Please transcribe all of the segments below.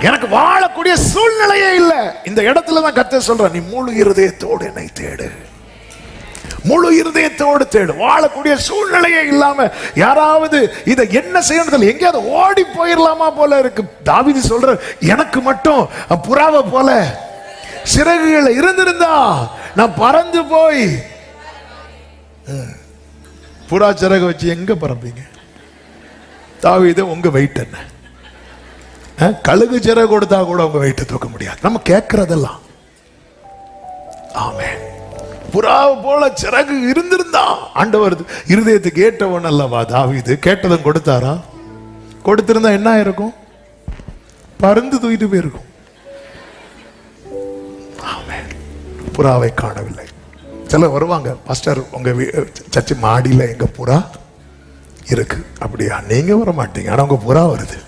எனக்கு வாழக்கூடிய சூழ்நிலையே இல்லை. இந்த இடத்துல தான் கர்த்தர் சொல்ற, நீ முழு இருதயத்தோடு என்னை தேடு, முழு இருதயத்தோடு தேடு. வாழக்கூடிய சூழ்நிலையே இல்லாம யாராவது இதை என்ன செய்யணும், எங்கேயாவது ஓடி போயிடலாமா போல இருக்கு. தாவீது சொல்ற, எனக்கு மட்டும் புறாவை போல சிறகுகள் இருந்திருந்தா நான் பறந்து போய். புறா சிறகு வச்சு எங்க பறப்பீங்க? தாவீது, உங்க வெயிட் என்ன? கழுகு சிறகு கொடுத்தா கூட உங்க வெயிட்டை தூக்க முடியாது. நம்ம கேட்கறதெல்லாம் ஆமென். புறாவை போல சிறகு இருந்திருந்தா. ஆண்டவர் இருதயத்துக்கு ஏற்றவன் அல்லவா தாவீது. கேட்டதும் கொடுத்தாரா? கொடுத்திருந்தா என்ன இருக்கும்? பறந்து தூக்கிட்டு போயிருக்கும். ஆமென். புறாவை காணவில்லை. சில வருவாங்க, பாஸ்டர் உங்க சர்ச்சு மாடியில எங்க புறா இருக்கு. அப்படியா? நீங்க வர மாட்டீங்க, ஆனா உங்க புறா வருது.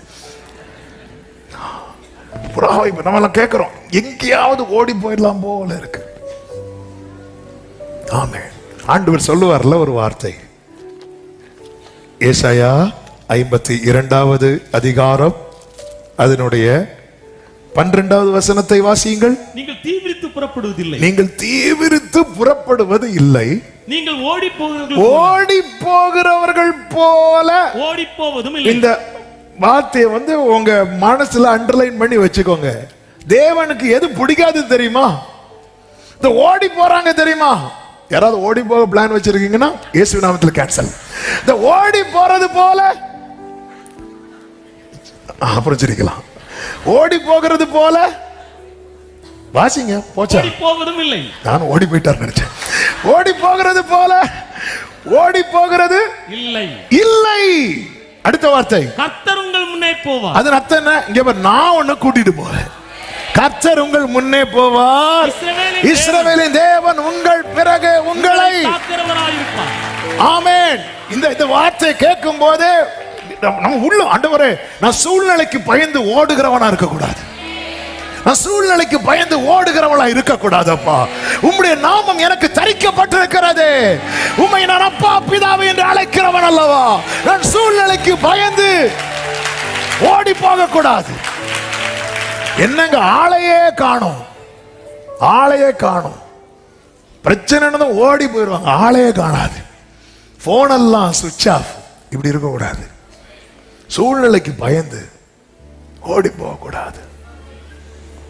புறாவை நம்ம எல்லாம் கேட்கிறோம், எங்கேயாவது ஓடி போயிடலாம் போல இருக்கு. ஆமென். ஆண்டவர் சொல்லுவார்ல ஒரு வார்த்தை, ஏசாயா 52வது அதிகாரம் அதனுடைய 12வது வசனத்தை வாசியுங்கள். நீங்கள் தீவிரித்து புறப்படுவதில்லை, நீங்கள் தீவிரித்து புறப்படுவது இல்லை, நீங்கள் ஓடி போகிறவர்கள் போல ஓடி போவதும் இல்லை. இந்த வார்த்தையை உங்க மனசுல அண்டர்லைன் பண்ணி வச்சுக்கோங்க. தேவனுக்கு எது பிடிக்காது தெரியுமா? இந்த ஓடி போறாங்க தெரியுமா? யாராவது ஓடி போக பிளான் வச்சிருக்கீங்கன்னா இயேசு நாமத்தில் கேன்சல். இந்த ஓடி போறது போல அப்புறம் சிரிக்கலாம். ஓடி போகிறது போல வாசிங்க. போச்சா? போவதும் இல்லை. நான் ஓடி போயிட்டார் நினைச்சேன். ஓடி போகிறது போல ஓடி போகிறது இல்லை இல்லை. அடுத்த வார்த்தை, கர்த்தர் உங்கள் முன்னே போவார். அது அர்த்தம் என்ன? இங்க பாரு, நான் உன்னை கூட்டிட்டு போறேன். கர்த்தர் உங்கள் முன்னே போவார். இஸ்ரவேலின் தேவன் உங்கள் பிறகு உங்களை காக்கிறவராயிருப்பார். ஆமென். இந்த வார்த்தை கேட்கும் போது நம்ம உள்ள, ஆண்டவரே, நான் சூழ்நிலைக்கு பயந்து ஓடுகிறவனா இருக்க கூடாது, நான் சூழ்நிலைக்கு பயந்து ஓடுகிறவளா இருக்க கூடாதப்பா. உம்முடைய நாமம் எனக்கு தரிக்கப்பட்டிருக்கிறது. உம்மை நான் அப்பா பிதாவே என்று அழைக்கிறவன் அல்லவா. நான் சூழ்நிலைக்கு பயந்து ஓடி போக கூடாது. என்னங்க, ஆளையே காணோம், ஆளையே காணோம். பிரச்சனை ஓடி போயிடுவாங்க, ஆளையே காணாது. போன் எல்லாம் சுவிட்ச் ஆஃப். இப்படி இருக்க கூடாது. சூழ்நிலைக்கு பயந்து ஓடி போக கூடாது.